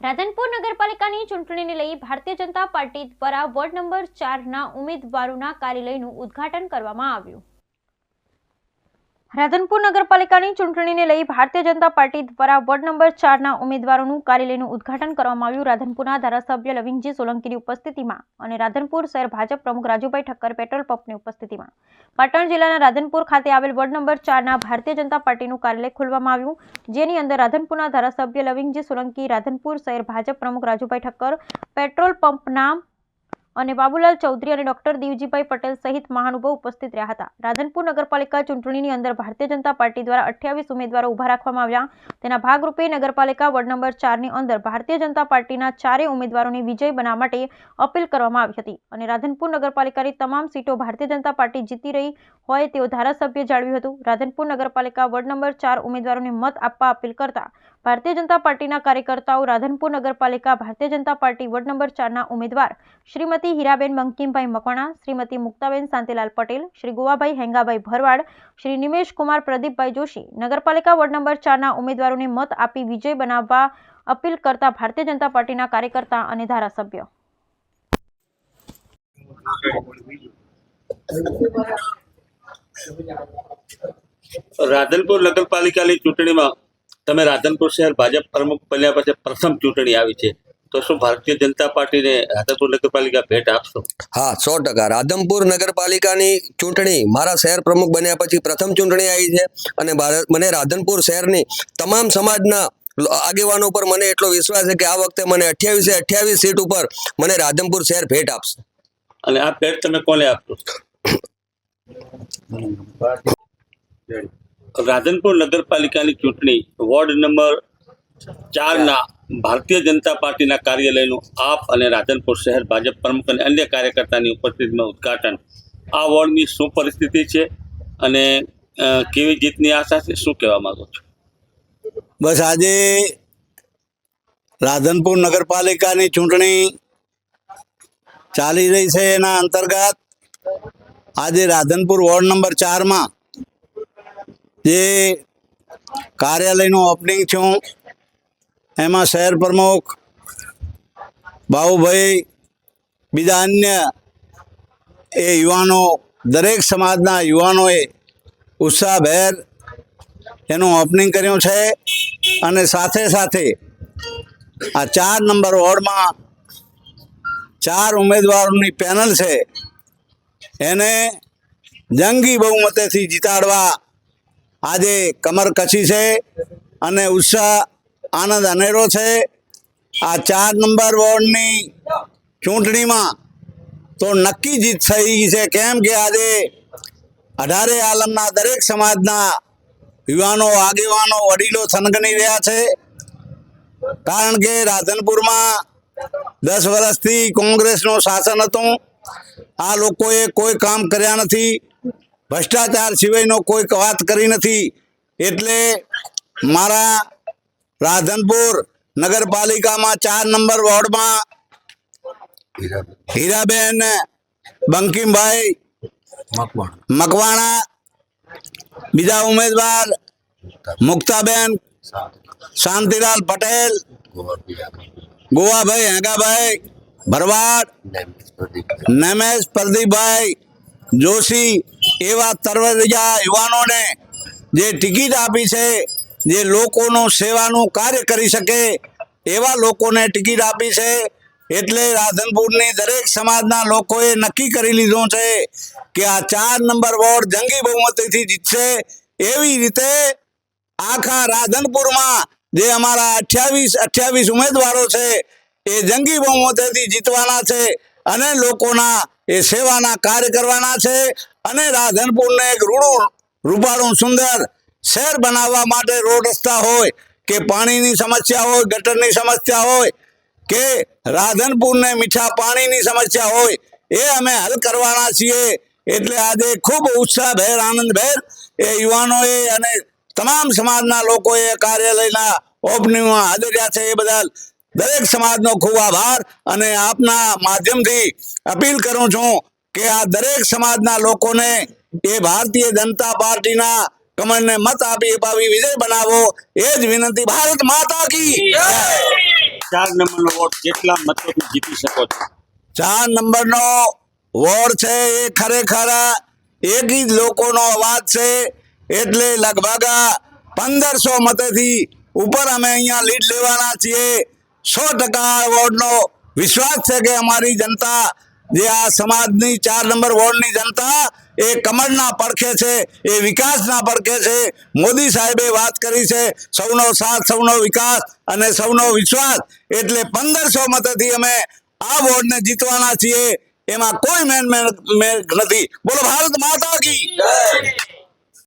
રાધનપુર નગરપાલિકાની ચૂંટણીને લઈ ભારતીય જનતા પાર્ટી દ્વારા વોર્ડ નંબર 4ના ઉમેદવારોના કાર્યાલયનું ઉદ્ઘાટન કરવામાં આવ્યું। રાધનપુર નગરપાલિકાની ચૂંટણીને લઈ ભારતીય જનતા પાર્ટી દ્વારા વોર્ડ નંબર 4ના ઉમેદવારોનું કાર્યાલયનું ઉદ્ઘાટન કરવામાં આવ્યું। રાધનપુરના ધારાસભ્ય લવિંગજી સોલંકીની ઉપસ્થિતિમાં અને રાધનપુર શહેર ભાજપ પ્રમુખ રાજુભાઈ ઠક્કર પેટ્રોલ પંપની ઉપસ્થિતિમાં પાટણ જિલ્લાના રાધનપુર ખાતે આવેલ વોર્ડ નંબર 4ના ભારતીય જનતા પાર્ટીનું કાર્યાલય ખોલવામાં આવ્યું, જેની અંદર રાધનપુરના ધારાસભ્ય લવિંગજી સોલંકી, રાધનપુર શહેર ભાજપ પ્રમુખ રાજુભાઈ ઠક્કર, પેટ્રોલ પંપના અને બાબુલાલ ચૌધરી અને ડોક્ટર દેવજીભાઈ પટેલ સહિત મહાનુભાવો ઉપસ્થિત રહ્યા હતા। રાધનપુર નગરપાલિકા ચૂંટણીની અંદર ભારતીય જનતા પાર્ટી દ્વારા 28 ઉમેદવારો ઉભા રાખવામાં આવ્યા। તેના ભાગરૂપે નગરપાલિકા વોર્ડ નંબર 4ની અંદર ભારતીય જનતા પાર્ટીના ચારેય ઉમેદવારોને વિજય બનાવવા માટે અપીલ કરવામાં આવી હતી અને રાધનપુર નગરપાલિકાની તમામ સીટો ભારતીય જનતા પાર્ટી જીતી રહી હોય તેવું ધારાસભ્ય જાળવ્યું હતું। રાધનપુર નગરપાલિકા વોર્ડ નંબર 4 ઉમેદવારોને મત આપવા અપીલ કરતા ભારતીય જનતા પાર્ટીના કાર્યકર્તાઓ રાધનપુર નગરપાલિકા Bharatiya Janata party ward number 4ના ઉમેદવાર શ્રીમતી હીરાબેન બંકીમભાઈ મકવાણા, શ્રીમતી મુક્તાબેન શાંતિલાલ પટેલ, શ્રી ગોવાભાઈ હેંગાભાઈ ભરવાડ, શ્રી નિમેશ કુમાર પ્રદીપભાઈ જોશી નગરપાલિકા વોર્ડ નંબર 4ના ઉમેદવારોને મત આપી વિજય બનાવવા અપીલ કરતા ભારતીય જનતા પાર્ટીના કાર્યકર્તા અને ધારાસભ્ય રાધનપુર નગરપાલિકાની ચૂંટણીમાં તમે રાધનપુર શહેર ભાજપ પ્રમુખ બન્યા પછી પ્રથમ ચૂંટણી આવી છે, તો શું ભારતીય જનતા પાર્ટીને રાધનપુર નગરપાલિકા ભેટ આપશો? હા, 100%। રાધનપુર નગરપાલિકાની ચૂંટણી મારા શહેર પ્રમુખ બન્યા પછી પ્રથમ ચૂંટણી આવી છે અને મને રાધનપુર શહેરની તમામ સમાજના આગેવાનો પર મને એટલો વિશ્વાસ છે કે આ વખતે મને 28 સીટ ઉપર મને રાધનપુર શહેર ભેટ આપશે। અને આ ભેટ તમે કોને આપશો? રાધનપુર નગરપાલિકાની ચૂંટણી વોર્ડ નંબર 4ના ભારતીય જનતા પાર્ટીના કાર્યાલયનું આપ અને રાધનપુર શહેર ભાજપ પ્રમુખ અને અન્ય કાર્યકર્તાની ઉપસ્થિતિમાં ઉદ્ઘાટન, આ વોર્ડની શું પરિસ્થિતિ છે અને કેવી જીતની આશા છે, શું કહેવા માંગો છો? બસ આજે રાધનપુર નગરપાલિકાની ચૂંટણી ચાલી રહી છે, એના અંતર્ગત આજે રાધનપુર વોર્ડ નંબર 4માં જે કાર્યાલયનું ઓપનિંગ થયું એમાં શહેર પ્રમુખ બાબુભાઈ, બીજા અન્ય એ યુવાનો, દરેક સમાજના યુવાનોએ ઉત્સાહભેર એનું ઓપનિંગ કર્યું છે અને સાથે સાથે આ 4 નંબર વોર્ડમાં 4 ઉમેદવારોની પેનલ છે એને જંગી બહુમતીથી જીતાડવા આજે કમર કસી છે અને ઉત્સાહ આનંદ અનેરો છે। આ 4 નંબર વોર્ડની ચૂંટણીમાં તો નક્કી જીત થઈ છે, કેમ કે આજે 18 આલમના દરેક સમાજના યુવાનો, આગેવાનો, વડીલો થનગની રહ્યા છે, કારણ કે રાધનપુરમાં 10 વર્ષથી કોંગ્રેસનું શાસન હતું। આ લોકોએ કોઈ કામ કર્યા નથી, ભ્રષ્ટાચાર સિવાયનો કોઈ વાત કરી નથી, એટલે મારા રાધનપુર નગરપાલિકામાં 4 નંબર વોર્ડમાં હીરાબેન બંકીમભાઈ મકવાણા, બીજા ઉમેદવાર મુક્તાબેન શાંતિલાલ પટેલ, ગોવાભાઈ હેંગાભાઈ ભરવાડ, નિમેશ પ્રદીપભાઈ જોશી એવા તરવરિયા યુવાનોને જે ટિકિટ આપી છે, જે લોકોનું સેવાનું કાર્ય કરી શકે એવા લોકોને ટિકિટ આપી છે, એટલે રાધનપુરની દરેક સમાજના લોકોએ નક્કી કરી લીધું છે કે આ 4 નંબર વોર્ડ જંગી બહુમતીથી જીતશે। એવી રીતે આખા રાધનપુરમાં જે અમારા 28 ઉમેદવારો છે એ જંગી બહુમતીથી જીતવાના છે અને લોકોના એ સેવાના કાર્ય કરવાના છે અને રાધનપુરને એક રૂપાળું સુંદર શહેર બનાવવા માટે રોડ રસ્તા હોય કે પાણીની સમસ્યા હોય, ગટરની સમસ્યા હોય કે રાધનપુરને મીઠા પાણીની સમસ્યા હોય, એ અમે હલ કરવાના છીએ। એટલે આજે ખૂબ ઉત્સાહભેર, આનંદભેર એ યુવાનોએ અને તમામ સમાજના લોકોએ કાર્યાલયના ઓપનિંગમાં હાજર રહ્યા છે, એ બદલ દરેક સમાજનો ખૂબ આભાર અને આપના માધ્યમથી અપીલ કરું છું કે આ દરેક સમાજના લોકોને એ ભારતીય જનતા પાર્ટીના કમળને મત આપી વિજય બનાવો, એ જ વિનંતી। ભારત માતા કી જય। 4 નંબરનો વોર્ડ કેટલા મતોથી જીતી શકો છો? 4 નંબરનો વોર્ડ છે એ ખરેખર એક જ લોકોનો અવાજ છે, એટલે લગભગ 1500 મતેથી ઉપર અમે અહીંયા લીડ લેવાના છીએ. 100% વોર્ડનો વિશ્વાસ છે કે અમારી જનતા, જે આ સમાજની 4 નંબર વોર્ડની જનતા એ કમળના પડખે છે, એ વિકાસના પડખે છે. મોદી સાહેબે વાત કરી છે સૌનો સાથ, સૌનો વિકાસ અને સૌનો વિશ્વાસ, એટલે 1500 મતેથી અમે આ વોર્ડને જીતવાના છીએ. એમાં કોઈ મેન નથી. બોલો ભારત માતા કી જય.